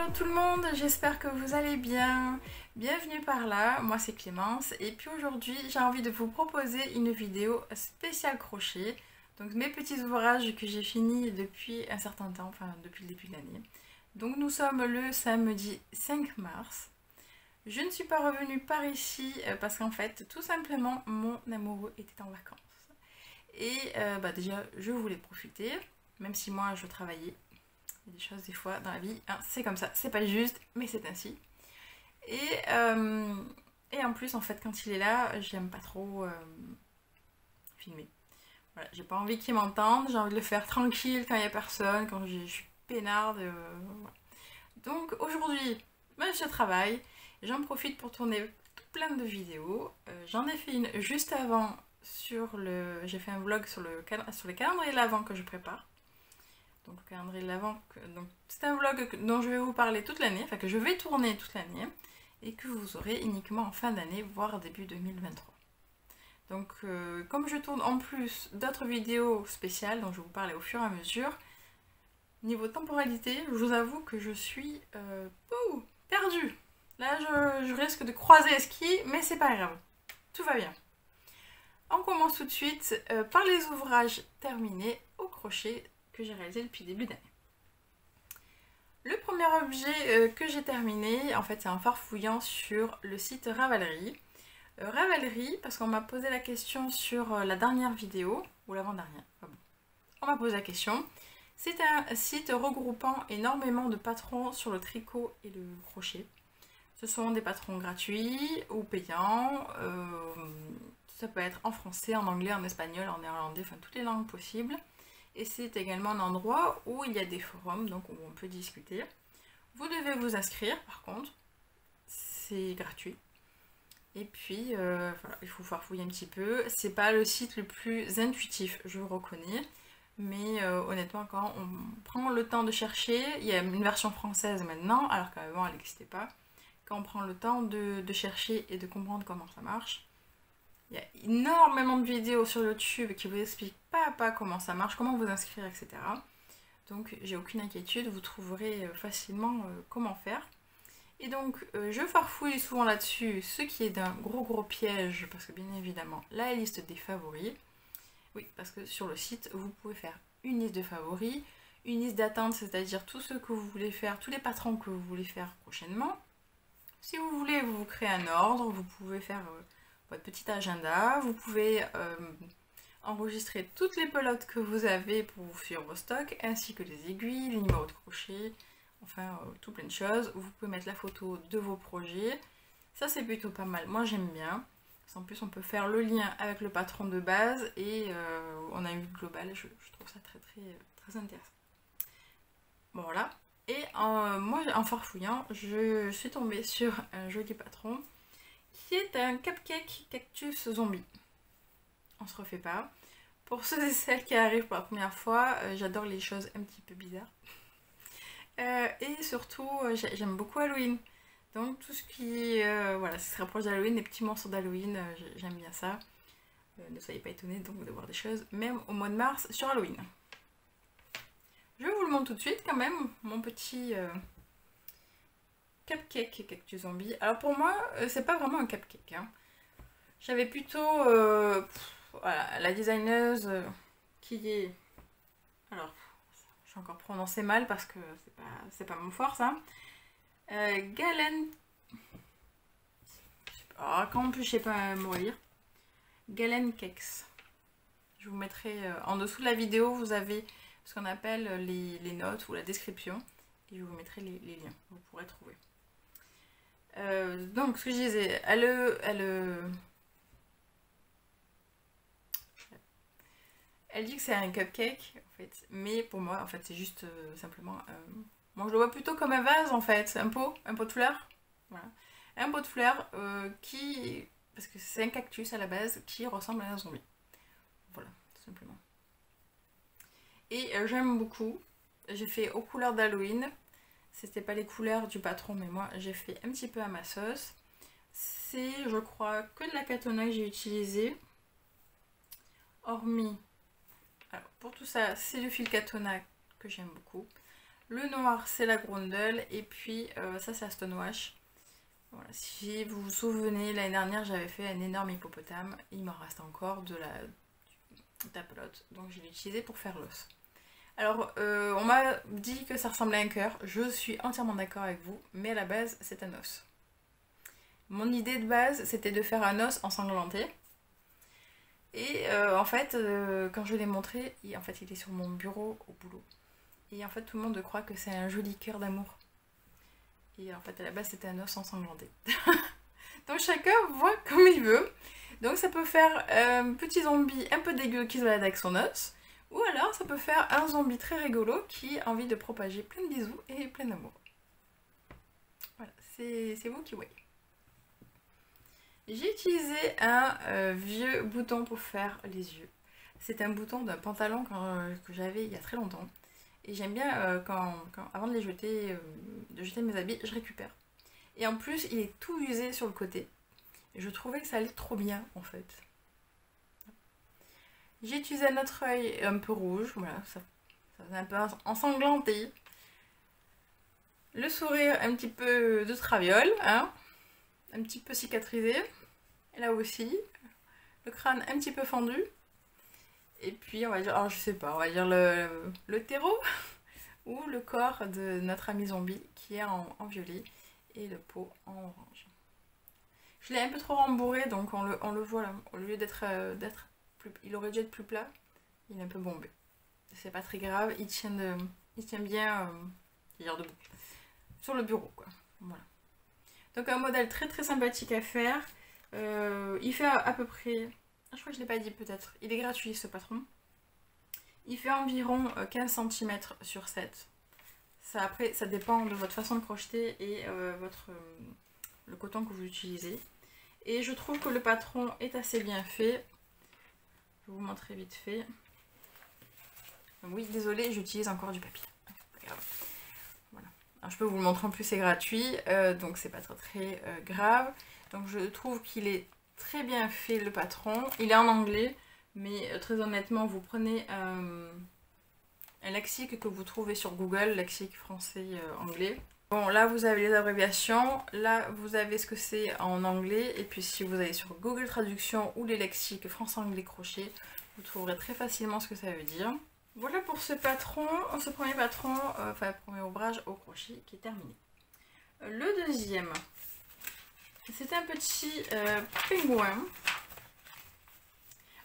Hello tout le monde, j'espère que vous allez bien. Bienvenue par là, moi c'est Clémence et puis aujourd'hui j'ai envie de vous proposer une vidéo spéciale crochet. Donc mes petits ouvrages que j'ai finis depuis un certain temps, enfin depuis le début de l'année. Donc nous sommes le samedi 5 mars. Je ne suis pas revenue par ici parce qu'en fait tout simplement mon amoureux était en vacances. Et déjà je voulais profiter, même si moi je travaillais. Il y a des choses des fois dans la vie, hein, c'est comme ça, c'est pas juste, mais c'est ainsi. Et en plus, en fait, quand il est là, j'aime pas trop filmer. Voilà, j'ai pas envie qu'il m'entende, j'ai envie de le faire tranquille quand il y a personne, quand je suis peinarde. Voilà. Donc aujourd'hui, je travaille, j'en profite pour tourner tout plein de vidéos. J'en ai fait une juste avant sur le. J'ai fait un vlog sur les calendriers de l'Avent que je prépare. Donc le calendrier de l'Avent, c'est un vlog dont je vais vous parler toute l'année, enfin que je vais tourner toute l'année, et que vous aurez uniquement en fin d'année, voire début 2023. Donc comme je tourne en plus d'autres vidéos spéciales, dont je vais vous parler au fur et à mesure, niveau temporalité, je vous avoue que je suis perdue. Là je risque de croiser les skis, mais c'est pas grave, tout va bien. On commence tout de suite par les ouvrages terminés au crochet que j'ai réalisé depuis le début d'année. Le premier objet que j'ai terminé, en fait c'est un farfouillant sur le site Ravelry. Ravelry, parce qu'on m'a posé la question sur la dernière vidéo, ou l'avant-dernière, on m'a posé la question. C'est un site regroupant énormément de patrons sur le tricot et le crochet. Ce sont des patrons gratuits ou payants. Ça peut être en français, en anglais, en espagnol, en néerlandais, enfin toutes les langues possibles. Et c'est également un endroit où il y a des forums, donc où on peut discuter. Vous devez vous inscrire par contre, c'est gratuit. Et puis voilà, il faut farfouiller un petit peu. C'est pas le site le plus intuitif, je vous reconnais. Mais honnêtement, quand on prend le temps de chercher, il y a une version française maintenant, alors qu'avant elle n'existait pas. Quand on prend le temps de chercher et de comprendre comment ça marche, il y a énormément de vidéos sur YouTube qui vous expliquent pas à pas comment ça marche, comment vous inscrire, etc. Donc j'ai aucune inquiétude, vous trouverez facilement comment faire. Et donc je farfouille souvent là-dessus, ce qui est d'un gros piège, parce que bien évidemment la liste des favoris. Oui, parce que sur le site, vous pouvez faire une liste de favoris, une liste d'attente, c'est-à-dire tout ce que vous voulez faire, tous les patrons que vous voulez faire prochainement. Si vous voulez, vous créez un ordre, vous pouvez faire votre petit agenda, vous pouvez enregistrer toutes les pelotes que vous avez pour suivre vos stocks, ainsi que les aiguilles, les numéros de crochet, enfin tout plein de choses. Vous pouvez mettre la photo de vos projets, ça c'est plutôt pas mal, moi j'aime bien. En plus on peut faire le lien avec le patron de base et on a une vue globale, je trouve ça très intéressant. Bon voilà. Et moi, en farfouillant, je suis tombée sur un joli patron qui est un cupcake cactus zombie. On se refait pas. Pour ceux et celles qui arrivent pour la première fois, j'adore les choses un petit peu bizarres. Et surtout, j'aime beaucoup Halloween. Donc tout ce qui voilà, se rapproche d'Halloween, les petits morceaux d'Halloween, j'aime bien ça. Ne soyez pas étonnés donc de voir des choses, même au mois de mars sur Halloween. Je vous le montre tout de suite quand même, mon petit cupcake cactus zombie. Alors pour moi, c'est pas vraiment un cupcake. Hein. J'avais plutôt voilà, la designeuse qui est... Alors, je vais encore prononcer mal parce que c'est pas mon fort ça. Galen... Oh, quand en plus je sais pas me relire. Galen Cakes. Je vous mettrai en dessous de la vidéo, vous avez ce qu'on appelle les notes ou la description et je vous mettrai les liens, vous pourrez trouver. Donc ce que je disais, elle dit que c'est un cupcake en fait, mais pour moi en fait c'est juste simplement, moi je le vois plutôt comme un vase en fait, un pot de fleurs, voilà, un pot de fleurs parce que c'est un cactus à la base qui ressemble à un zombie, voilà tout simplement. Et j'aime beaucoup. J'ai fait aux couleurs d'Halloween. C'était pas les couleurs du patron, mais moi j'ai fait un petit peu à ma sauce. C'est, je crois, que de la katana que j'ai utilisé. Hormis. Alors, pour tout ça, c'est du fil katana que j'aime beaucoup. Le noir c'est la Grundle et puis ça c'est la Stonewash. Voilà, si vous vous souvenez, l'année dernière j'avais fait un énorme hippopotame, il m'en reste encore de la pelote, donc je l'ai utilisé pour faire l'os. Alors on m'a dit que ça ressemblait à un cœur, je suis entièrement d'accord avec vous, mais à la base c'est un os. Mon idée de base c'était de faire un os ensanglanté. Et en fait, quand je l'ai montré, en fait il est sur mon bureau au boulot. Et en fait tout le monde croit que c'est un joli cœur d'amour. Et en fait à la base c'était un os ensanglanté. Donc chacun voit comme il veut. Donc ça peut faire un petit zombie un peu dégueu qui se balade avec son os. Ou alors ça peut faire un zombie très rigolo qui a envie de propager plein de bisous et plein d'amour. Voilà, c'est vous qui voyez. J'ai utilisé un vieux bouton pour faire les yeux. C'est un bouton d'un pantalon que j'avais il y a très longtemps. Et j'aime bien avant de jeter mes habits, je récupère. Et en plus, il est tout usé sur le côté. Et je trouvais que ça allait trop bien en fait. J'ai utilisé un autre œil un peu rouge, voilà, ça fait un peu ensanglanté. Le sourire un petit peu de traviole, hein, un petit peu cicatrisé. Et là aussi, le crâne un petit peu fendu. Et puis on va dire, alors je sais pas, on va dire le terreau ou le corps de notre ami zombie qui est en violet et le pot en orange. Je l'ai un peu trop rembourré donc on le voit là, au lieu d'être il aurait dû être plus plat, il est un peu bombé. C'est pas très grave, il tient bien debout sur le bureau quoi. Voilà. Donc un modèle très très sympathique à faire. Il fait à peu près, je crois que je l'ai pas dit peut-être, il est gratuit ce patron. Il fait environ 15 cm sur 7. Ça, après, ça dépend de votre façon de crocheter et le coton que vous utilisez. Et je trouve que le patron est assez bien fait. Je vais vous montrer vite fait. Oui, désolé, j'utilise encore du papier. Pas grave. Voilà. Alors, je peux vous le montrer en plus, c'est gratuit, donc c'est pas très grave. Donc je trouve qu'il est très bien fait le patron. Il est en anglais, mais très honnêtement, vous prenez un lexique que vous trouvez sur Google, lexique français-anglais. Bon, là vous avez les abréviations, là vous avez ce que c'est en anglais, et puis si vous allez sur Google Traduction ou les lexiques français-anglais crochet, vous trouverez très facilement ce que ça veut dire. Voilà pour ce patron, ce premier patron, enfin premier ouvrage au crochet qui est terminé. Le deuxième, c'est un petit pingouin.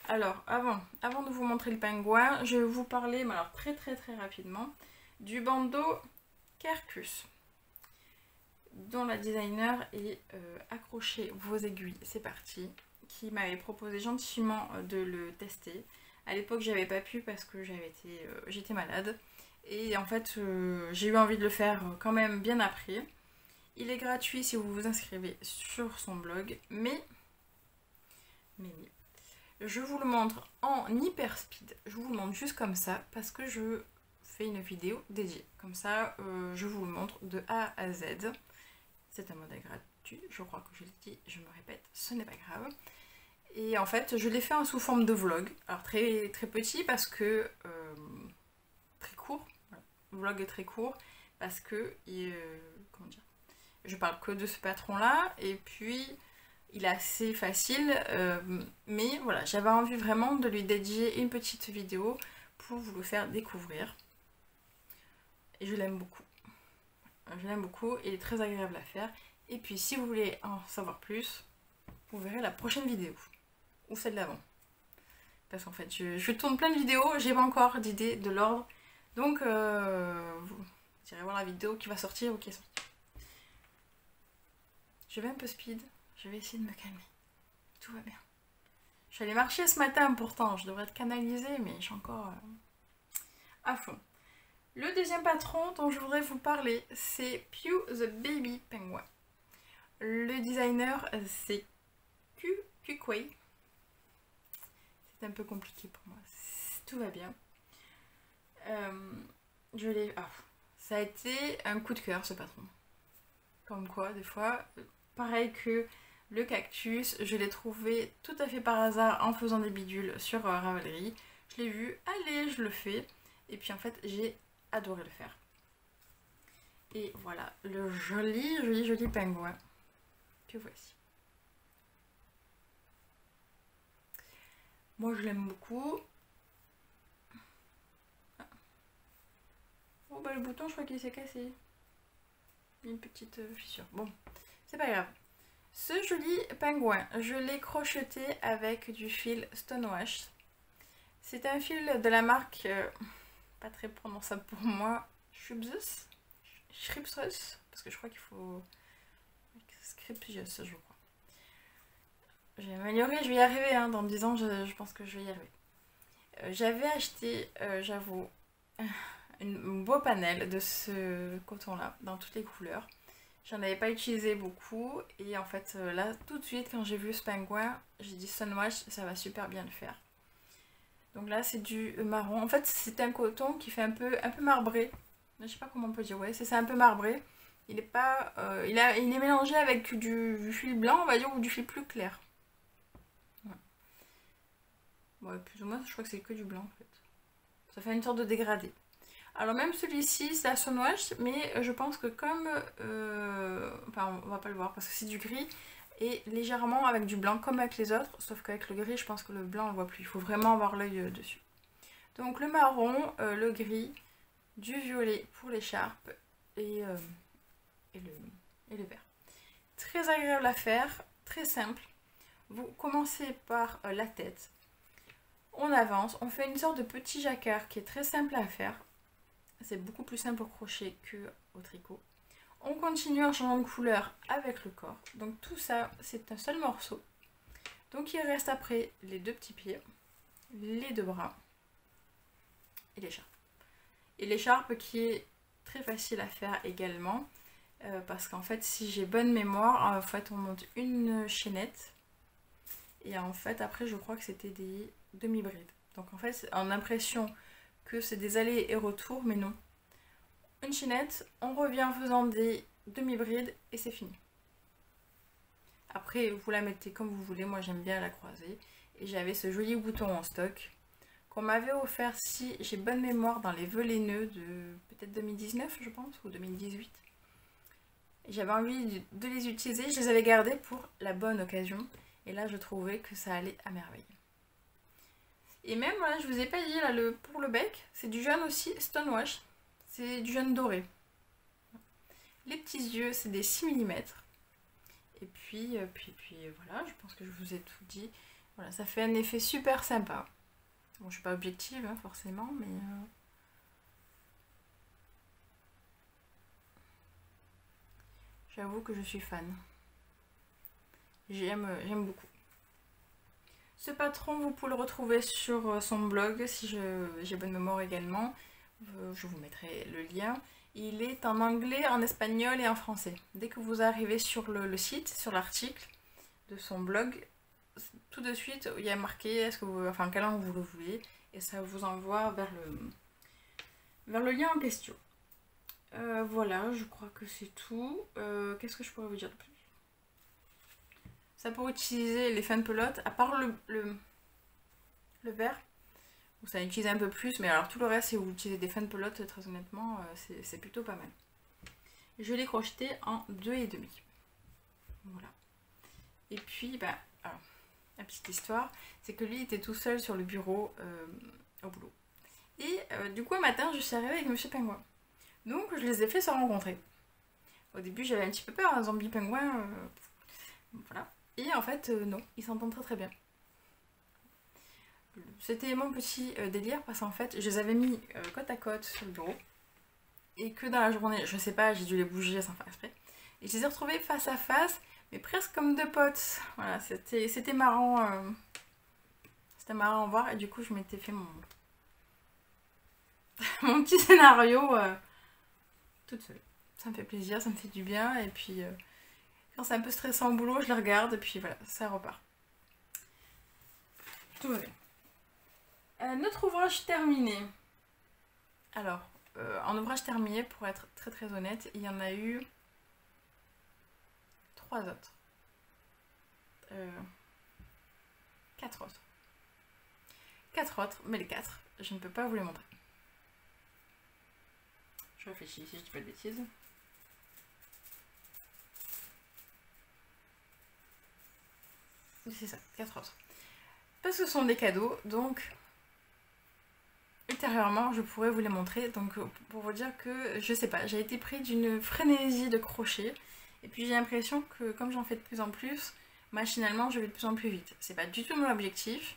Alors, avant de vous montrer le pingouin, je vais vous parler, mais alors très rapidement, du bandeau Quercus, dont la designer est accrochez vos aiguilles, c'est parti, qui m'avait proposé gentiment de le tester. À l'époque, j'avais pas pu parce que j'étais malade. Et en fait, j'ai eu envie de le faire quand même bien après. Il est gratuit si vous vous inscrivez sur son blog, mais je vous le montre en hyper speed. Je vous le montre juste comme ça parce que je fais une vidéo dédiée. Comme ça, je vous le montre de A à Z. C'est un modèle gratuit, je crois que je l'ai dit, je me répète, ce n'est pas grave. Et en fait, je l'ai fait sous forme de vlog. Alors très petit parce que... très court. Voilà. Vlog très court parce que... comment dire, je parle que de ce patron-là. Et puis, il est assez facile. Mais voilà, j'avais envie vraiment de lui dédier une petite vidéo pour vous le faire découvrir. Et je l'aime beaucoup. Je l'aime beaucoup. Il est très agréable à faire. Et puis, si vous voulez en savoir plus, vous verrez la prochaine vidéo. Ou celle d'avant. Parce qu'en fait, je tourne plein de vidéos, j'ai pas encore d'idée de l'ordre. Donc, vous irez voir la vidéo qui va sortir ou qui est sortie. Je vais un peu speed, je vais essayer de me calmer. Tout va bien. Je suis allée marcher ce matin pourtant, je devrais être canalisée, mais je suis encore à fond. Le deuxième patron dont je voudrais vous parler, c'est Pew the Baby Penguin. Le designer, c'est Kukwei. C'est un peu compliqué pour moi. Tout va bien. Ça a été un coup de cœur ce patron. Comme quoi, des fois, pareil que le cactus, je l'ai trouvé tout à fait par hasard en faisant des bidules sur Ravelry. Je l'ai vu, allez, je le fais. Et puis en fait, j'ai adoré le faire. Et voilà, le joli pingouin que voici. Moi je l'aime beaucoup. Oh bah le bouton je crois qu'il s'est cassé. Une petite fissure. Bon, c'est pas grave. Ce joli pingouin, je l'ai crocheté avec du fil Stonewash. C'est un fil de la marque, pas très prononçable pour moi, Schubzus, parce que je crois qu'il faut... Scriptius, je crois. J'ai amélioré, je vais y arriver, hein, dans 10 ans, je pense que je vais y arriver. J'avais acheté, j'avoue, un beau panel de ce coton-là, dans toutes les couleurs. J'en avais pas utilisé beaucoup, et en fait, là, tout de suite, quand j'ai vu ce pingouin, j'ai dit Stonewash, ça va super bien le faire. Donc là, c'est du marron. En fait, c'est un coton qui fait un peu marbré. Je sais pas comment on peut dire, ouais, c'est ça, un peu marbré. Il est pas, il est mélangé avec du fil blanc, on va dire, ou du fil plus clair. Ouais, plus ou moins, je crois que c'est que du blanc en fait. Ça fait une sorte de dégradé. Alors même celui-ci, c'est à Stonewash, mais je pense que comme... enfin, on va pas le voir parce que c'est du gris et légèrement avec du blanc comme avec les autres, sauf qu'avec le gris, je pense que le blanc on le voit plus. Il faut vraiment avoir l'œil dessus. Donc le marron, le gris, du violet pour l'écharpe et le vert. Très agréable à faire, très simple. Vous commencez par la tête. On avance, on fait une sorte de petit jacquard qui est très simple à faire. C'est beaucoup plus simple au crochet qu'au tricot. On continue en changeant de couleur avec le corps. Donc tout ça, c'est un seul morceau. Donc il reste après les deux petits pieds, les deux bras et l'écharpe. Et l'écharpe qui est très facile à faire également. Parce qu'en fait, si j'ai bonne mémoire, en fait on monte une chaînette. Et en fait, après, je crois que c'était des demi-brides. Donc en fait, on a l'impression que c'est des allers et retours, mais non. Une chaînette, on revient en faisant des demi-brides et c'est fini. Après, vous la mettez comme vous voulez. Moi, j'aime bien la croiser. Et j'avais ce joli bouton en stock qu'on m'avait offert, si j'ai bonne mémoire, dans les vœux les nœuds de peut-être 2019, je pense, ou 2018. J'avais envie de les utiliser. Je les avais gardés pour la bonne occasion. Et là, je trouvais que ça allait à merveille. Et même, voilà, je vous ai pas dit, là, pour le bec, c'est du jaune aussi, Stonewash. C'est du jaune doré. Les petits yeux, c'est des 6 mm. Et puis, voilà, je pense que je vous ai tout dit. Voilà, ça fait un effet super sympa. Bon, je suis pas objective, hein, forcément, mais... J'avoue que je suis fan. J'aime beaucoup. Ce patron, vous pouvez le retrouver sur son blog, si j'ai bonne mémoire également. Je vous mettrai le lien. Il est en anglais, en espagnol et en français. Dès que vous arrivez sur le site, sur l'article de son blog, tout de suite, il y a marqué quelle langue vous le voulez. Et ça vous envoie vers le lien en question. Voilà, je crois que c'est tout. Qu'est-ce que je pourrais vous dire de plus? Ça pour utiliser les fins de pelote, à part le vert, où ça utilise un peu plus, mais alors tout le reste, si vous utilisez des fins de pelote, très honnêtement, c'est plutôt pas mal. Je l'ai crocheté en 2,5. Voilà. Et puis, alors, la petite histoire, c'est que lui était tout seul sur le bureau au boulot. Et du coup, un matin, je suis arrivée avec Monsieur Pingouin. Donc, je les ai fait se rencontrer. Au début, j'avais un petit peu peur, un zombie pingouin, voilà. Et en fait, non, ils s'entendent très très bien. C'était mon petit délire parce qu'en fait, je les avais mis côte à côte sur le bureau. Et que dans la journée, je sais pas, j'ai dû les bouger sans faire exprès. Et je les ai retrouvés face à face, mais presque comme deux potes. Voilà, c'était marrant. C'était marrant à voir. Et du coup, je m'étais fait mon petit scénario toute seule. Ça me fait plaisir, ça me fait du bien. Et puis... quand c'est un peu stressant au boulot, je les regarde et puis voilà, ça repart. Tout va bien. Notre ouvrage terminé. Alors, en ouvrage terminé, pour être très très honnête, il y en a eu 3 autres. 4 autres. 4 autres, mais les 4, je ne peux pas vous les montrer. Je réfléchis si je dis pas de bêtises. c'est ça, 4 autres. Parce que ce sont des cadeaux, donc ultérieurement je pourrais vous les montrer. Donc pour vous dire que, je sais pas, j'ai été pris d'une frénésie de crochet. Et puis j'ai l'impression que comme j'en fais de plus en plus, machinalement je vais de plus en plus vite. C'est pas du tout mon objectif,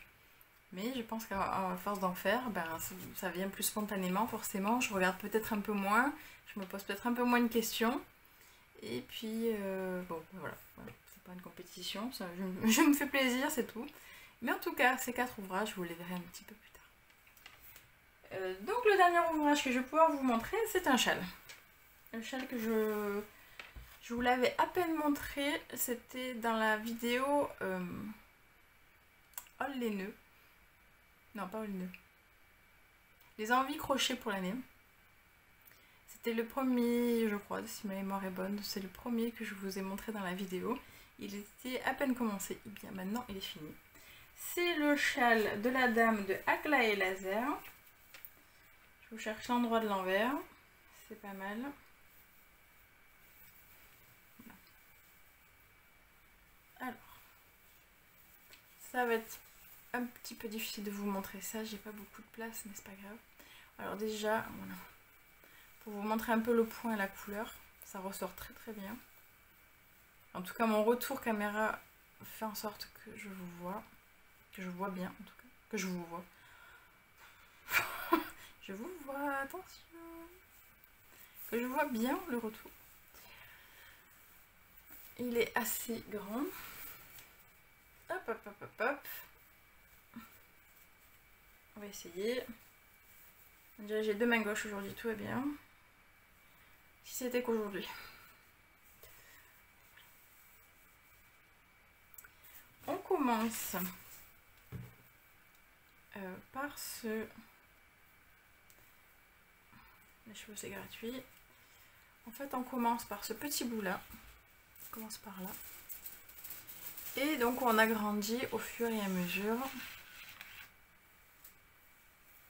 mais je pense qu'à force d'en faire, ben, ça vient plus spontanément forcément. Je regarde peut-être un peu moins, je me pose peut-être un peu moins de questions. Et puis bon voilà, c'est pas une compétition, ça, je me fais plaisir, c'est tout. Mais en tout cas, ces 4 ouvrages, vous les verrez un petit peu plus tard. Donc le dernier ouvrage que je vais pouvoir vous montrer, c'est un châle. Un châle que je vous l'avais à peine montré, c'était dans la vidéo All les nœuds. Non, pas All les nœuds. Les envies crochet pour l'année. C'était le premier, je crois, si ma mémoire est bonne, c'est le premier que je vous ai montré dans la vidéo. Il était à peine commencé, et bien maintenant il est fini. C'est le châle de la dame de Aglaé Laser. Je vous cherche l'endroit de l'envers, c'est pas mal. Alors, ça va être un petit peu difficile de vous montrer ça, j'ai pas beaucoup de place, mais c'est pas grave. Alors déjà, voilà, pour vous montrer un peu le point et la couleur, ça ressort très très bien. En tout cas, mon retour caméra fait en sorte que je vous vois, que je vois bien en tout cas, que je vous vois. Je vous vois, attention, que je vois bien le retour. Il est assez grand. Hop, hop, hop, hop, hop. On va essayer. Déjà, j'ai 2 mains gauches aujourd'hui, tout va bien. Si c'était qu'aujourd'hui. On commence par ce... Les cheveux, c'est gratuit. En fait, on commence par ce petit bout-là. On commence par là. Et donc, on agrandit au fur et à mesure.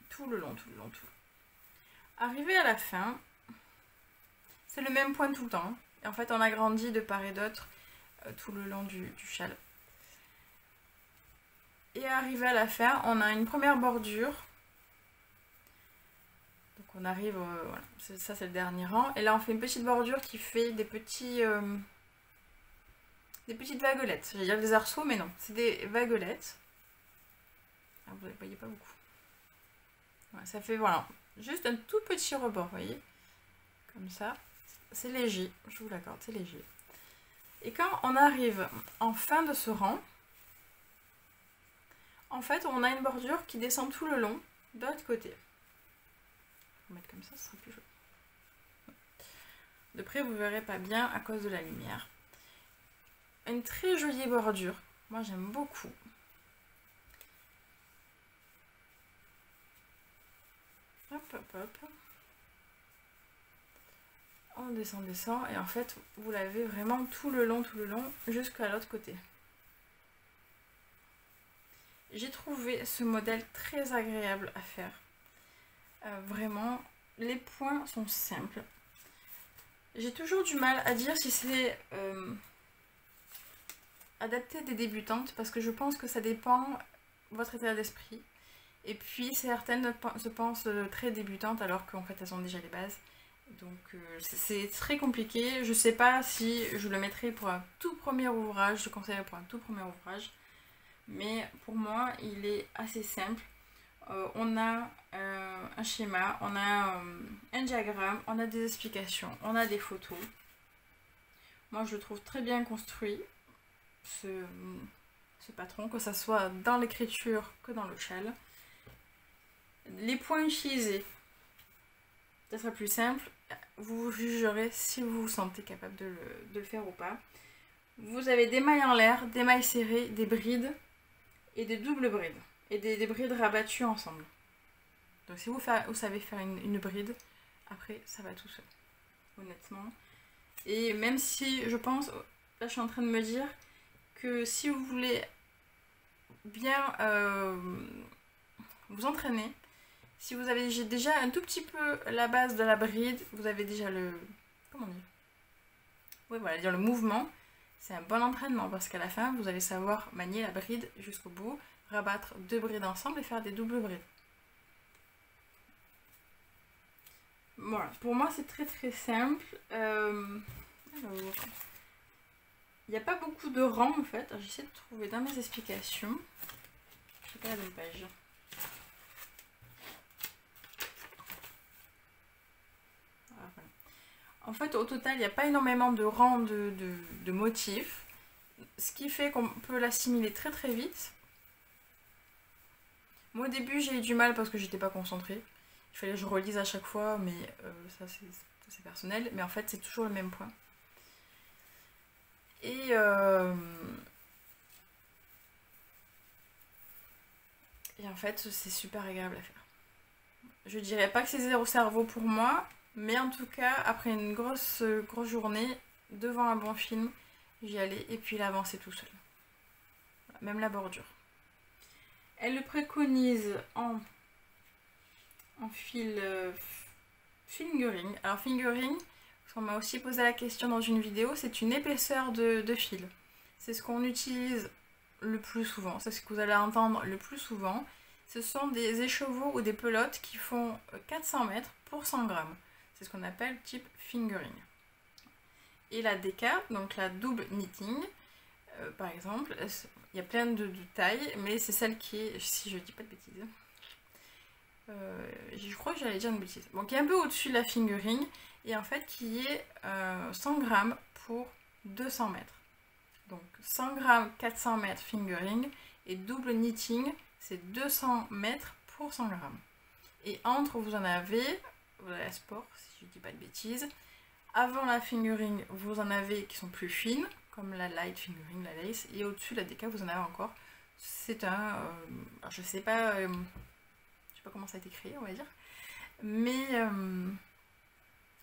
Tout le long, tout le long, tout le long. Arrivé à la fin, c'est le même point tout le temps. Et en fait, on agrandit de part et d'autre tout le long du châle. Et arrivé à la fin, on a une première bordure. Donc on arrive, voilà, ça c'est le dernier rang. Et là on fait une petite bordure qui fait des petites vaguelettes. J'allais dire des arceaux, mais non, c'est des vaguelettes. Ah, vous ne voyez pas beaucoup. Voilà, ça fait, voilà, juste un tout petit rebord, vous voyez. Comme ça. C'est léger, je vous l'accorde, c'est léger. Et quand on arrive en fin de ce rang, en fait, on a une bordure qui descend tout le long, de l'autre côté. Je vais mettre comme ça, ce sera plus joli. De près, vous ne verrez pas bien à cause de la lumière. Une très jolie bordure. Moi, j'aime beaucoup. Hop, hop, hop. On descend, descend. Et en fait, vous l'avez vraiment tout le long, jusqu'à l'autre côté. J'ai trouvé ce modèle très agréable à faire. Vraiment, les points sont simples. J'ai toujours du mal à dire si c'est adapté à des débutantes parce que je pense que ça dépend de votre état d'esprit. Et puis certaines se pensent très débutantes alors qu'en fait elles ont déjà les bases. Donc c'est très compliqué. Je sais pas si je le mettrai pour un tout premier ouvrage, je conseillerais pour un tout premier ouvrage. Mais pour moi, il est assez simple. On a un schéma, on a un diagramme, on a des explications, on a des photos. Moi, je le trouve très bien construit, ce patron, que ce soit dans l'écriture que dans le châle. Les points utilisés, ça sera plus simple. Vous jugerez si vous vous sentez capable de le faire ou pas. Vous avez des mailles en l'air, des mailles serrées, des brides et des doubles brides. Et des brides rabattues ensemble. Donc si vous savez faire une bride, après ça va tout seul. Honnêtement. Et même si je pense, là je suis en train de me dire que si vous voulez bien vous entraîner, si vous avez déjà un tout petit peu la base de la bride, vous avez déjà le... comment dire? Oui voilà, dire le mouvement. c'est un bon entraînement parce qu'à la fin, vous allez savoir manier la bride jusqu'au bout, rabattre 2 brides ensemble et faire des doubles brides. Voilà, pour moi c'est très simple. Alors, il n'y a pas beaucoup de rangs en fait. J'essaie de trouver dans mes explications. Je sais pas la bonne page. Voilà. En fait, au total, il n'y a pas énormément de rangs de motifs. Ce qui fait qu'on peut l'assimiler très vite. Moi au début j'ai eu du mal parce que j'étais pas concentrée. Il fallait que je relise à chaque fois, mais ça c'est personnel. Mais en fait c'est toujours le même point. Et en fait c'est super agréable à faire. Je dirais pas que c'est zéro cerveau pour moi, mais en tout cas après une grosse journée devant un bon film, j'y allais et puis il avançait tout seul. Même la bordure. Elle le préconise en fingering. Alors fingering, parce qu'on m'a aussi posé la question dans une vidéo, c'est une épaisseur de fil. C'est ce qu'on utilise le plus souvent, c'est ce que vous allez entendre le plus souvent. Ce sont des écheveaux ou des pelotes qui font 400 mètres pour 100 grammes. C'est ce qu'on appelle type fingering. Et la DK, donc la double knitting, par exemple, il y a plein de tailles, mais c'est celle qui est, si je dis pas de bêtises, je crois que j'allais dire une bêtise, bon, qui est un peu au-dessus de la fingering, et en fait qui est 100 grammes pour 200 mètres. Donc 100 grammes, 400 mètres fingering, et double knitting, c'est 200 mètres pour 100 grammes. Et entre, vous en avez, la sport, si je dis pas de bêtises, avant la fingering, vous en avez qui sont plus fines, comme la light fingering, la lace, et au-dessus la DK vous en avez encore. C'est un, je sais pas comment ça a été créé on va dire, mais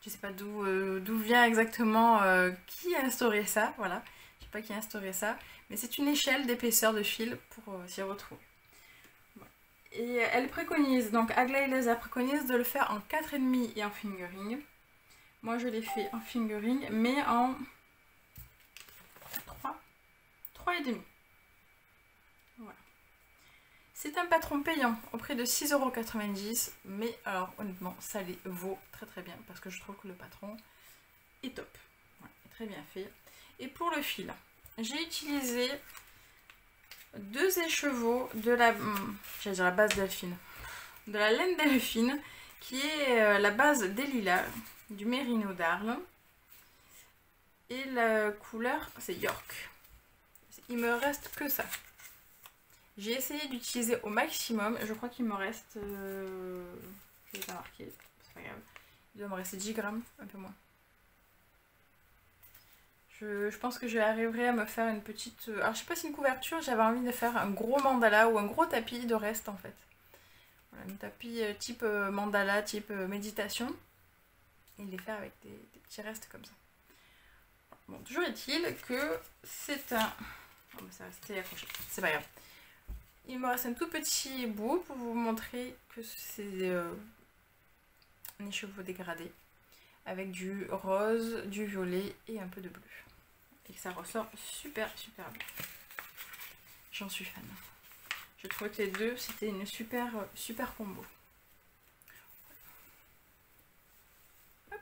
je sais pas d'où vient exactement qui a instauré ça, voilà, je sais pas qui a instauré ça, mais c'est une échelle d'épaisseur de fil pour s'y retrouver. Voilà. Et elle préconise, donc Aglaé Laser préconise de le faire en 4,5 et en fingering. Moi je l'ai fait en fingering, mais en 3,5. Voilà. C'est un patron payant au prix de 6,90 €, mais alors honnêtement ça les vaut très bien parce que je trouve que le patron est top. Voilà, très bien fait. Et pour le fil, j'ai utilisé 2 écheveaux de la, j'allais dire la base delphine, de la laine delphine qui est la base des lilas, du mérino d'Arles, et la couleur c'est York. Il me reste que ça. J'ai essayé d'utiliser au maximum. Je crois qu'il me reste... je l'ai pas marqué, c'est pas grave. Il doit me rester 10 grammes, un peu moins. Je pense que j'arriverai à me faire une petite... Alors je sais pas si une couverture, j'avais envie de faire un gros mandala ou un gros tapis de reste en fait. Voilà, un tapis type mandala, type méditation. Et les faire avec des petits restes comme ça. Bon, toujours est-il que c'est un... Oh, ça restait accroché, c'est pas grave. Il me reste un tout petit bout pour vous montrer que c'est un écheveau dégradé avec du rose, du violet et un peu de bleu. Et que ça ressort super bien. J'en suis fan. Je trouvais que les deux c'était une super combo. Hop.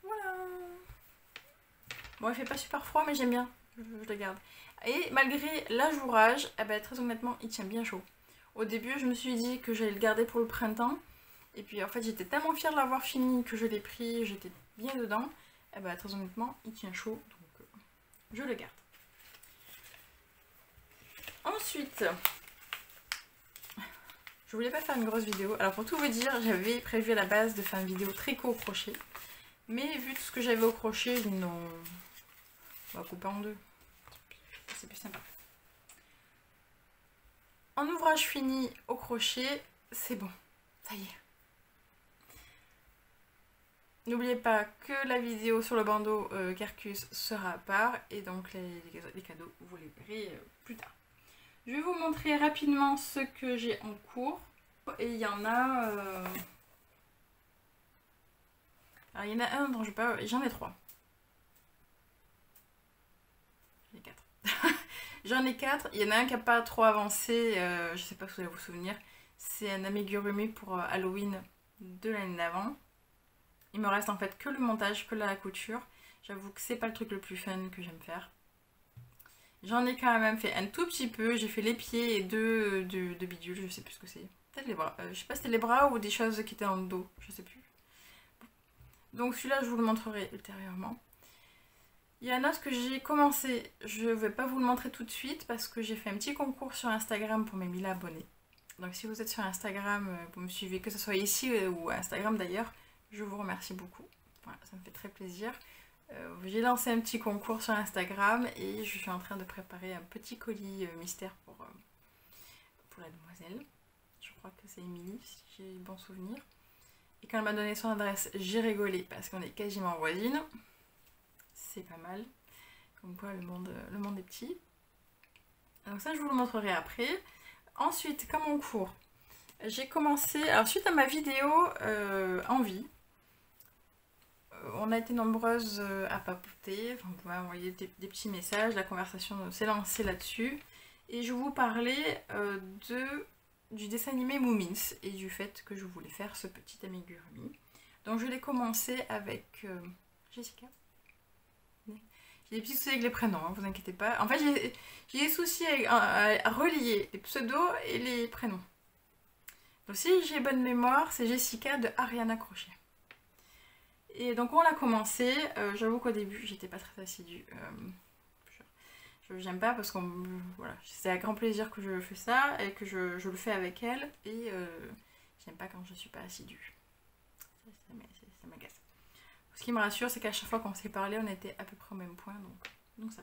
Voilà. Bon, il fait pas super froid mais j'aime bien. Je le garde. Et malgré l'ajourage, eh ben, très honnêtement, il tient bien chaud. Au début, je me suis dit que j'allais le garder pour le printemps. Et puis en fait, j'étais tellement fière de l'avoir fini que je l'ai pris, j'étais bien dedans. Eh ben, très honnêtement, il tient chaud, donc je le garde. Ensuite, je voulais pas faire une grosse vidéo. Alors pour tout vous dire, j'avais prévu à la base de faire une vidéo tricot au crochet. Mais vu tout ce que j'avais au crochet, non, on va couper en deux. C'est plus sympa. En ouvrage fini au crochet, c'est bon, ça y est. N'oubliez pas que la vidéo sur le bandeau Kerkus sera à part et donc les cadeaux, vous les verrez plus tard. Je vais vous montrer rapidement ce que j'ai en cours. Et il y en a... Alors il y en a un dont je parle, j'en ai 3. J'en ai 4, il y en a un qui n'a pas trop avancé, je sais pas si vous allez vous souvenir. C'est un amigurumi pour Halloween de l'année d'avant. Il me reste en fait que le montage, que la couture. J'avoue que c'est pas le truc le plus fun que j'aime faire. J'en ai quand même fait un tout petit peu. J'ai fait les pieds et deux de bidules, je sais plus ce que c'est. Peut-être les bras. Je sais pas si c'était les bras ou des choses qui étaient dans le dos, je sais plus. Donc celui-là, je vous le montrerai ultérieurement. Il y a un autre que j'ai commencé. Je vais pas vous le montrer tout de suite parce que j'ai fait un petit concours sur Instagram pour mes 1000 abonnés. Donc si vous êtes sur Instagram, vous me suivez, que ce soit ici ou Instagram d'ailleurs, je vous remercie beaucoup. Voilà, ça me fait très plaisir. J'ai lancé un petit concours sur Instagram et je suis en train de préparer un petit colis mystère pour la demoiselle. Je crois que c'est Émilie, si j'ai bon souvenir. Et quand elle m'a donné son adresse, j'ai rigolé parce qu'on est quasiment voisines. C'est pas mal. Comme quoi le monde est petit. Donc ça, je vous le montrerai après. Ensuite, comme en cours, j'ai commencé... Alors, suite à ma vidéo en vie, on a été nombreuses à papoter. Enfin, vous m'avez envoyé des petits messages. La conversation s'est lancée là-dessus. Et je vous parlais du dessin animé Moomins et du fait que je voulais faire ce petit amigurumi. Donc, je l'ai commencé avec Jessica. J'ai des petits soucis avec les prénoms, hein, vous inquiétez pas. En fait, j'ai des soucis à relier les pseudos et les prénoms. Donc si j'ai bonne mémoire, c'est Jessica de Ariana Crochet. Et donc on l'a commencé. J'avoue qu'au début, j'étais pas très assidue. J'aime pas parce qu'on... Voilà, c'est à grand plaisir que je fais ça et que je le fais avec elle. Et j'aime pas quand je suis pas assidue. Ça m'agace. Ce qui me rassure, c'est qu'à chaque fois qu'on s'est parlé, on était à peu près au même point, donc ça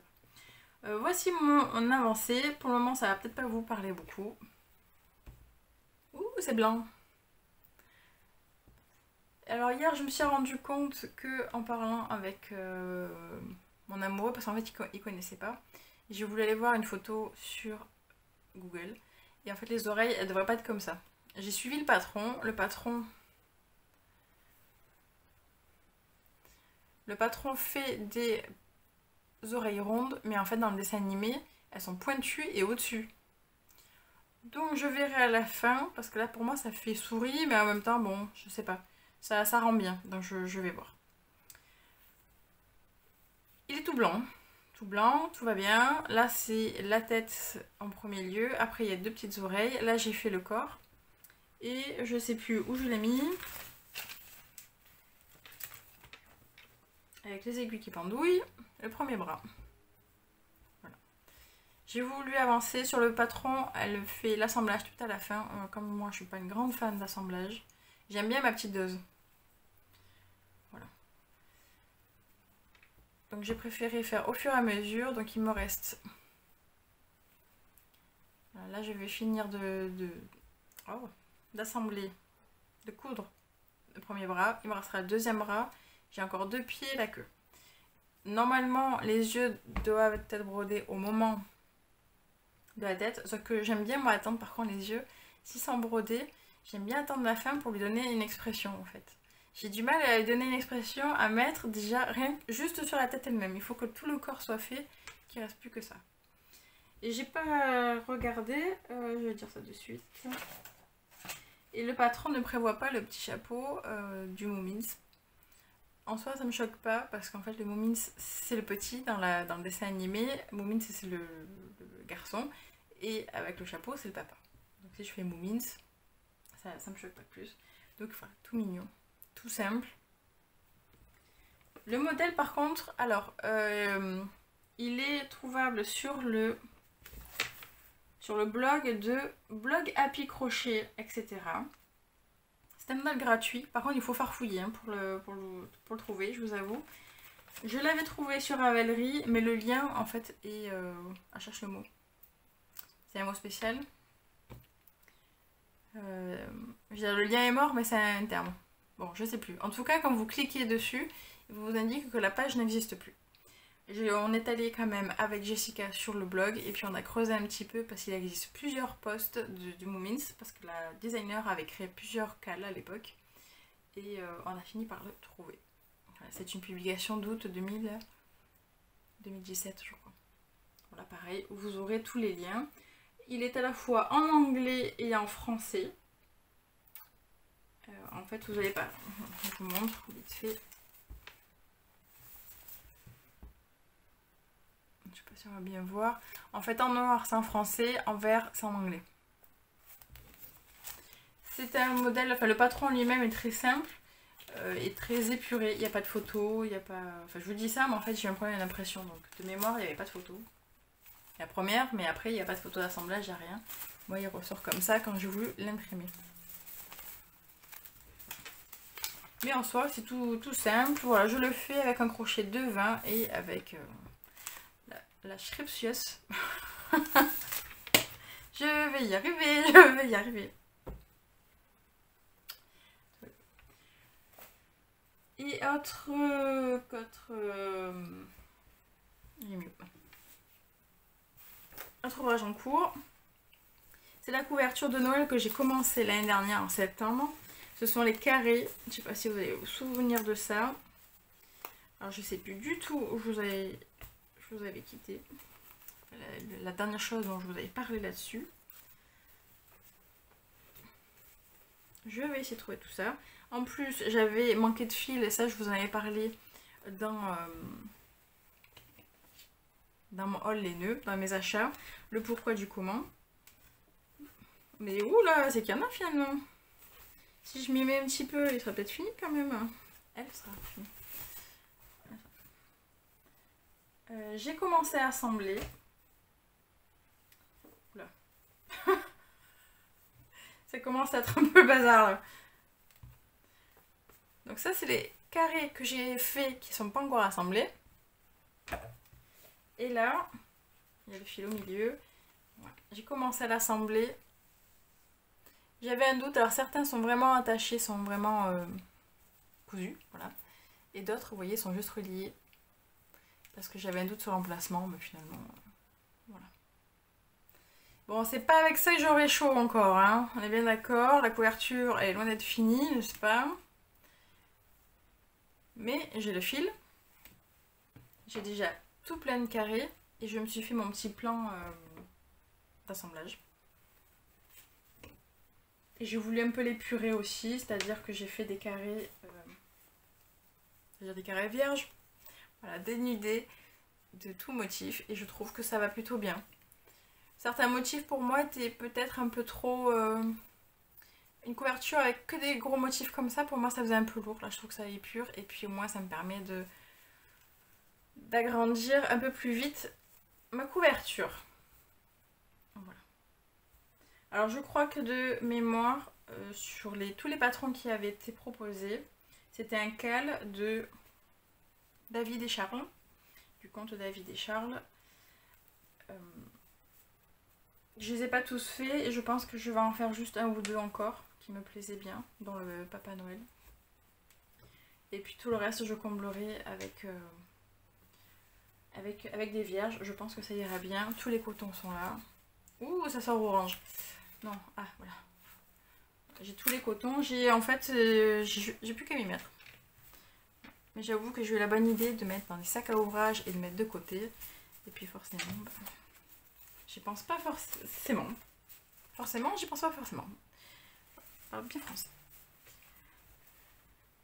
va. Voici mon avancée. Pour le moment, ça va peut-être pas vous parler beaucoup. Ouh, c'est blanc. Alors hier, je me suis rendu compte que en parlant avec mon amoureux, parce qu'en fait, il connaissait pas, je voulais aller voir une photo sur Google. Et en fait, les oreilles, elles devraient pas être comme ça. J'ai suivi le patron. Le patron fait des oreilles rondes, mais en fait dans le dessin animé, elles sont pointues et au-dessus. Donc je verrai à la fin, parce que là pour moi ça fait souris, mais en même temps, bon, je sais pas. Ça rend bien, donc je vais voir. Il est tout blanc, tout va bien. Là c'est la tête en premier lieu, après il y a deux petites oreilles. Là j'ai fait le corps, et je sais plus où je l'ai mis. Avec les aiguilles qui pendouillent, le premier bras. Voilà. J'ai voulu avancer sur le patron, elle fait l'assemblage tout à la fin. Comme moi, je suis pas une grande fan d'assemblage. J'aime bien ma petite dose. Voilà. Donc j'ai préféré faire au fur et à mesure. Donc il me reste... Voilà, là, je vais finir d'assembler, de coudre le premier bras. Il me restera le deuxième bras. J'ai encore deux pieds et la queue. Normalement, les yeux doivent être brodés au moment de la tête. Sauf que j'aime bien moi attendre par contre les yeux. S'ils sont brodés, j'aime bien attendre la fin pour lui donner une expression en fait. J'ai du mal à lui donner une expression, à mettre déjà rien juste sur la tête elle-même. Il faut que tout le corps soit fait, qu'il ne reste plus que ça. Et j'ai pas regardé, je vais dire ça de suite. Et le patron ne prévoit pas le petit chapeau du Moomins. En soi, ça me choque pas parce qu'en fait, le Moomins c'est le petit dans le dessin animé. Moomins c'est le garçon et avec le chapeau c'est le papa. Donc si je fais Moomins, ça me choque pas plus. Donc voilà, tout mignon, tout simple. Le modèle par contre, alors il est trouvable sur le blog de Blog Happy Crochet, etc. C'est un modèle gratuit. Par contre, il faut farfouiller hein, pour le trouver, je vous avoue. Je l'avais trouvé sur Ravelry, mais le lien, en fait, est... cherche le mot. C'est un mot spécial. Le lien est mort, mais c'est un terme. Bon, je sais plus. En tout cas, quand vous cliquez dessus, il vous indique que la page n'existe plus. On est allé quand même avec Jessica sur le blog et puis on a creusé un petit peu parce qu'il existe plusieurs posts du Moomins parce que la designer avait créé plusieurs cales à l'époque et on a fini par le trouver. Voilà, c'est une publication d'août 2017 je crois. Voilà, pareil, vous aurez tous les liens. Il est à la fois en anglais et en français. En fait, vous n'allez pas... Je vous montre vite fait. Je sais pas si on va bien voir. En fait, en noir, c'est en français. En vert, c'est en anglais. C'est un modèle... Enfin, le patron lui-même est très simple. Et très épuré. Il n'y a pas de photo. Il n'y a pas... Enfin, je vous dis ça, mais en fait, j'ai un problème d'impression. Donc, de mémoire, il n'y avait pas de photo. La première, mais après, il n'y a pas de photo d'assemblage, il n'y a rien. Moi, il ressort comme ça quand j'ai voulu l'imprimer. Mais en soi, c'est tout simple. Voilà, je le fais avec un crochet de 20 et avec la Scriptius. Je vais y arriver, je vais y arriver. Et autre ouvrage en cours, c'est la couverture de Noël que j'ai commencé l'année dernière en septembre. Ce sont les carrés, je ne sais pas si vous allez vous souvenir de ça. Alors je ne sais plus du tout où je vous avais quitté. La dernière chose dont je vous avais parlé là-dessus. Je vais essayer de trouver tout ça. En plus, j'avais manqué de fil et ça je vous en avais parlé dans mon haul les nœuds, dans mes achats. Le pourquoi du comment. Mais oula, c'est qu'il y en a finalement. Si je m'y mets un petit peu, il sera peut-être fini quand même. Elle sera finie. J'ai commencé à assembler. Oula. Ça commence à être un peu bazar là. Donc ça, c'est les carrés que j'ai fait qui sont pas encore assemblés. Et là, il y a le fil au milieu. Voilà. J'ai commencé à l'assembler. J'avais un doute, alors certains sont vraiment attachés, sont vraiment cousus, voilà. Et d'autres, vous voyez, sont juste reliés. Parce que j'avais un doute sur l'emplacement, mais finalement, voilà. Bon, c'est pas avec ça que j'aurai chaud encore, hein. On est bien d'accord, la couverture est loin d'être finie, n'est-ce pas? Mais j'ai le fil. J'ai déjà tout plein de carrés. Et je me suis fait mon petit plan d'assemblage. Et j'ai voulu un peu l'épurer aussi, c'est-à-dire que j'ai fait des carrés, c'est-à-dire des carrés vierges, voilà, dénudés de tout motif, et je trouve que ça va plutôt bien. Certains motifs pour moi étaient peut-être un peu trop... une couverture avec que des gros motifs comme ça, pour moi ça faisait un peu lourd, là je trouve que ça épure, et puis au moins ça me permet d'agrandir un peu plus vite ma couverture. Voilà. Alors je crois que de mémoire, sur tous les patrons qui avaient été proposés, c'était un cal de David et Charles, du conte David et Charles. Je les ai pas tous faits et je pense que je vais en faire juste un ou deux encore qui me plaisaient bien, dans le Papa Noël. Et puis tout le reste je comblerai avec des vierges, je pense que ça ira bien. Tous les cotons sont là. Ouh, ça sort orange. Non, ah voilà. J'ai tous les cotons. J'ai en fait, j'ai plus qu'à m'y mettre. Mais j'avoue que j'ai eu la bonne idée de mettre dans des sacs à ouvrage et de mettre de côté. Et puis forcément, bah, j'y pense pas forcément. Forcément, j'y pense pas forcément. Alors, bien français.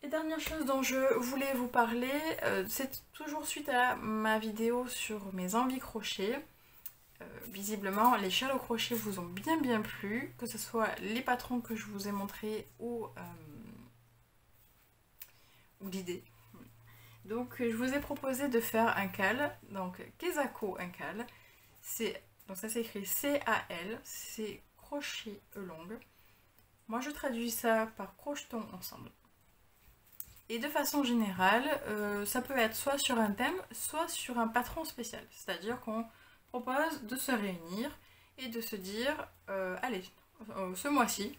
Et dernière chose dont je voulais vous parler, c'est toujours suite à ma vidéo sur mes envies crochet. Visiblement, les châles au crochet vous ont bien plu, que ce soit les patrons que je vous ai montrés ou l'idée. Donc je vous ai proposé de faire un cal, donc Kezako un cal, donc ça s'écrit C-A-L, c'est crochet longue. Moi je traduis ça par crochetons ensemble. Et de façon générale, ça peut être soit sur un thème, soit sur un patron spécial. C'est-à-dire qu'on propose de se réunir et de se dire, allez, ce mois-ci,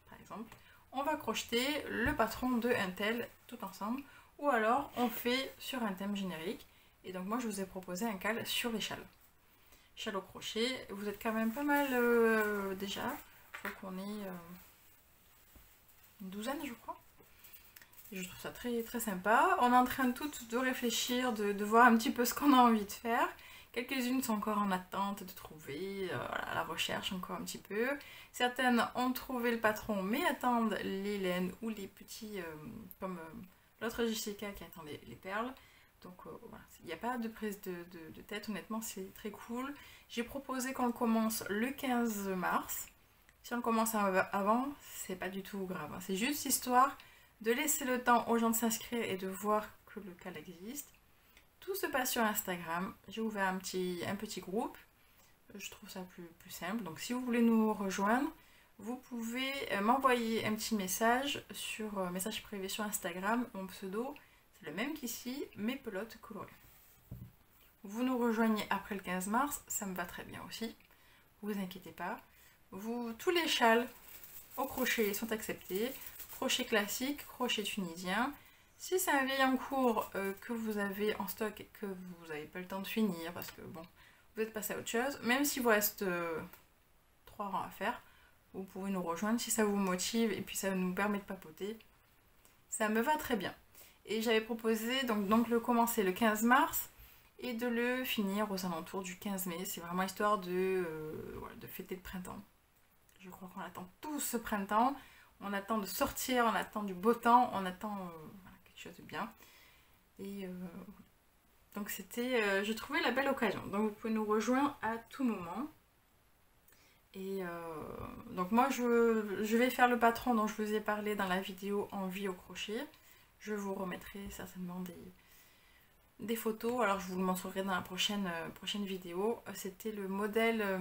par exemple, on va crocheter le patron de un tel tout ensemble. Ou alors, on fait sur un thème générique. Et donc moi, je vous ai proposé un cal sur les châles. Châles au crochet, vous êtes quand même pas mal déjà. Je crois qu'on est une douzaine, je crois. Je trouve ça très sympa. On est en train toutes de réfléchir, de voir un petit peu ce qu'on a envie de faire, Quelques-unes sont encore en attente de trouver, voilà, la recherche encore un petit peu. Certaines ont trouvé le patron mais attendent les laines ou les petits, comme l'autre Jessica qui attend les perles. Donc voilà, il n'y a pas de prise de tête, honnêtement c'est très cool. J'ai proposé qu'on commence le 15 mars. Si on le commence avant, c'est pas du tout grave. C'est juste histoire de laisser le temps aux gens de s'inscrire et de voir que le cal existe. Tout se passe sur Instagram. J'ai ouvert un petit groupe. Je trouve ça plus simple. Donc si vous voulez nous rejoindre, vous pouvez m'envoyer un petit message sur message privé sur Instagram. Mon pseudo, c'est le même qu'ici, mes pelotes colorées. Vous nous rejoignez après le 15 mars, ça me va très bien aussi. Vous inquiétez pas. Tous les châles au crochet sont acceptés. Crochet classique, crochet tunisien. Si c'est un vieil en cours que vous avez en stock et que vous n'avez pas le temps de finir parce que bon, vous êtes passé à autre chose, même s'il vous reste 3 rangs à faire, vous pouvez nous rejoindre si ça vous motive et puis ça nous permet de papoter. Ça me va très bien. Et j'avais proposé donc le commencer le 15 mars et de le finir aux alentours du 15 mai. C'est vraiment histoire de fêter le printemps. Je crois qu'on attend tous ce printemps. On attend de sortir, on attend du beau temps, on attend quelque chose de bien. Et donc c'était, je trouvais la belle occasion. Donc vous pouvez nous rejoindre à tout moment. Et donc moi je vais faire le patron dont je vous ai parlé dans la vidéo envie au crochet. Je vous remettrai certainement des photos. Alors je vous le montrerai dans la prochaine vidéo. C'était le modèle,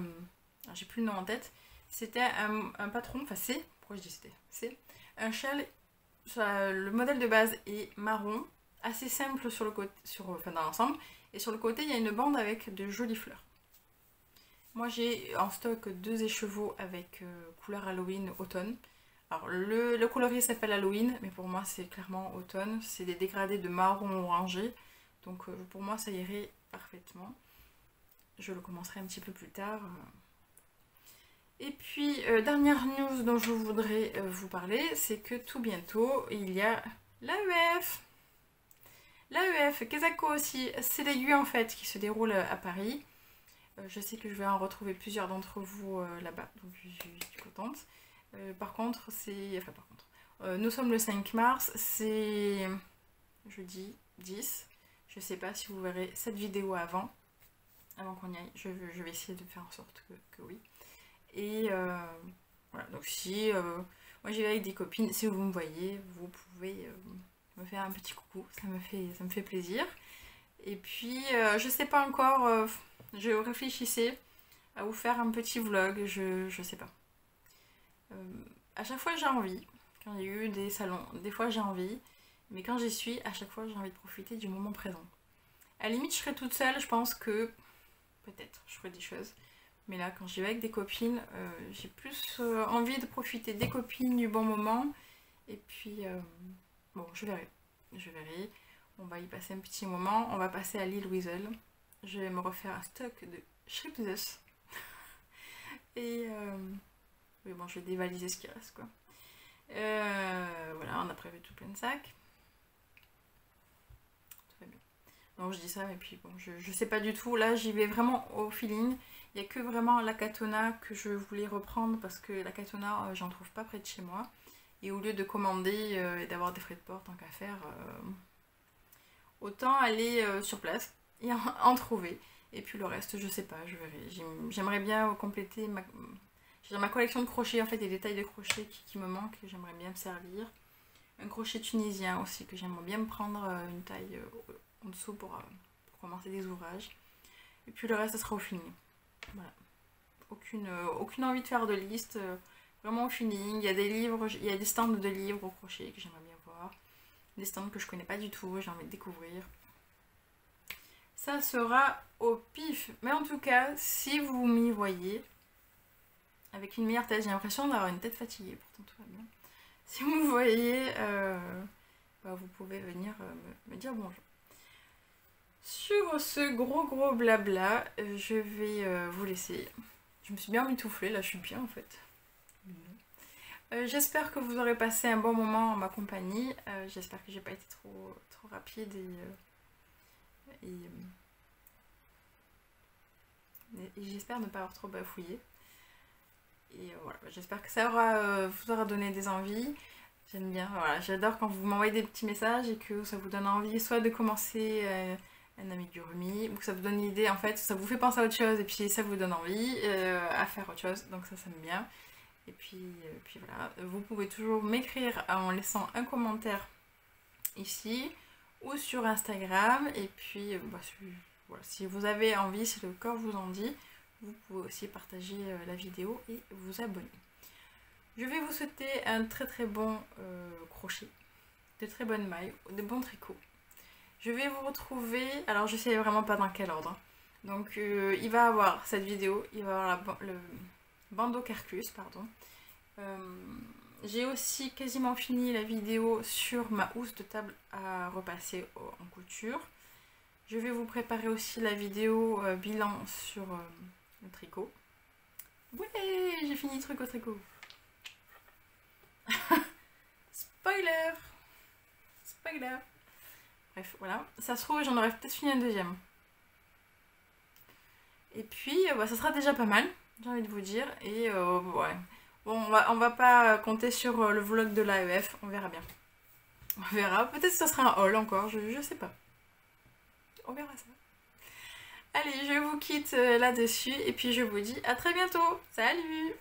j'ai plus le nom en tête. C'était un patron, enfin c'est, pourquoi je dis c'était, c'est un châle, le modèle de base est marron, assez simple sur le côté, dans l'ensemble, et sur le côté il y a une bande avec de jolies fleurs. Moi j'ai en stock 2 écheveaux avec couleur Halloween automne. Alors le coloris s'appelle Halloween, mais pour moi c'est clairement automne, c'est des dégradés de marron orangé, donc pour moi ça irait parfaitement. Je le commencerai un petit peu plus tard. Et puis, dernière news dont je voudrais vous parler, c'est que tout bientôt, il y a l'AEF. L'AEF, Kesako aussi, c'est l'AEF en fait qui se déroule à Paris. Je sais que je vais en retrouver plusieurs d'entre vous là-bas, donc je suis contente. Par contre, nous sommes le 5 mars, c'est jeudi 10. Je sais pas si vous verrez cette vidéo avant qu'on y aille. Je vais essayer de faire en sorte que oui. Et voilà, donc si moi j'y vais avec des copines, si vous me voyez, vous pouvez me faire un petit coucou, ça me fait plaisir. Et puis je sais pas encore, je réfléchissais à vous faire un petit vlog, je sais pas. À chaque fois j'ai envie, quand il y a eu des salons, des fois j'ai envie, mais quand j'y suis, à chaque fois j'ai envie de profiter du moment présent. À la limite je serai toute seule, je pense que peut-être je ferai des choses. Mais là, quand j'y vais avec des copines, j'ai plus envie de profiter des copines, du bon moment. Et puis, bon, je verrai. On va y passer un petit moment. On va passer à l'île Wiesel. Je vais me refaire un stock de Schrippes. Et, oui, bon, je vais dévaliser ce qui reste, quoi. Voilà, on a prévu tout plein de sacs. Tout va bien. Donc, je dis ça, et puis, bon, je sais pas du tout. Là, j'y vais vraiment au feeling. Il n'y a que vraiment la Katona que je voulais reprendre parce que la Katona, j'en trouve pas près de chez moi. Et au lieu de commander et d'avoir des frais de port tant qu'à faire, autant aller sur place et en trouver. Et puis le reste, je sais pas, je verrai. J'aimerais bien compléter ma collection de crochets, en fait, des détails de crochets qui me manquent, que j'aimerais bien me servir. Un crochet tunisien aussi, que j'aimerais bien me prendre une taille en dessous pour commencer des ouvrages. Et puis le reste, ça sera au feeling. Voilà. Aucune envie de faire de liste, vraiment au feeling. Il y a des livres, il y a des stands de livres au crochet que j'aimerais bien voir. Des stands que je connais pas du tout, j'ai envie de découvrir. Ça sera au pif. Mais en tout cas, si vous m'y voyez, avec une meilleure tête, j'ai l'impression d'avoir une tête fatiguée, pourtant tout va bien. Si vous me voyez, vous pouvez venir me dire bonjour. Sur ce gros blabla, je vais vous laisser. Je me suis bien mitouflée, là je suis bien en fait. J'espère que vous aurez passé un bon moment en ma compagnie. J'espère que j'ai pas été trop rapide et Et j'espère ne pas avoir trop bafouillé. Et voilà, j'espère que ça vous aura donné des envies. J'aime bien, voilà, j'adore quand vous m'envoyez des petits messages et que ça vous donne envie soit de commencer un amigurumi ou que ça vous donne une idée, en fait, ça vous fait penser à autre chose et puis ça vous donne envie à faire autre chose, donc ça me bien. Et puis voilà, vous pouvez toujours m'écrire en laissant un commentaire ici ou sur Instagram. Et puis voilà, si vous avez envie, si le corps vous en dit, vous pouvez aussi partager la vidéo et vous abonner. Je vais vous souhaiter un très très bon crochet, de très bonnes mailles, de bons tricots. Je vais vous retrouver, alors je sais vraiment pas dans quel ordre. Donc il va avoir cette vidéo, il va avoir le bandeau Carcus, pardon. J'ai aussi quasiment fini la vidéo sur ma housse de table à repasser en couture. Je vais vous préparer aussi la vidéo bilan sur le tricot. Ouais, j'ai fini le truc au tricot. Spoiler! Spoiler! Bref, voilà. Ça se trouve, j'en aurais peut-être fini un deuxième. Et puis, ça sera déjà pas mal, j'ai envie de vous dire. Et ouais. Bon, on va pas compter sur le vlog de l'AEF, on verra bien. On verra. Peut-être que ça sera un haul encore, je sais pas. On verra ça. Allez, je vous quitte là-dessus et puis je vous dis à très bientôt. Salut!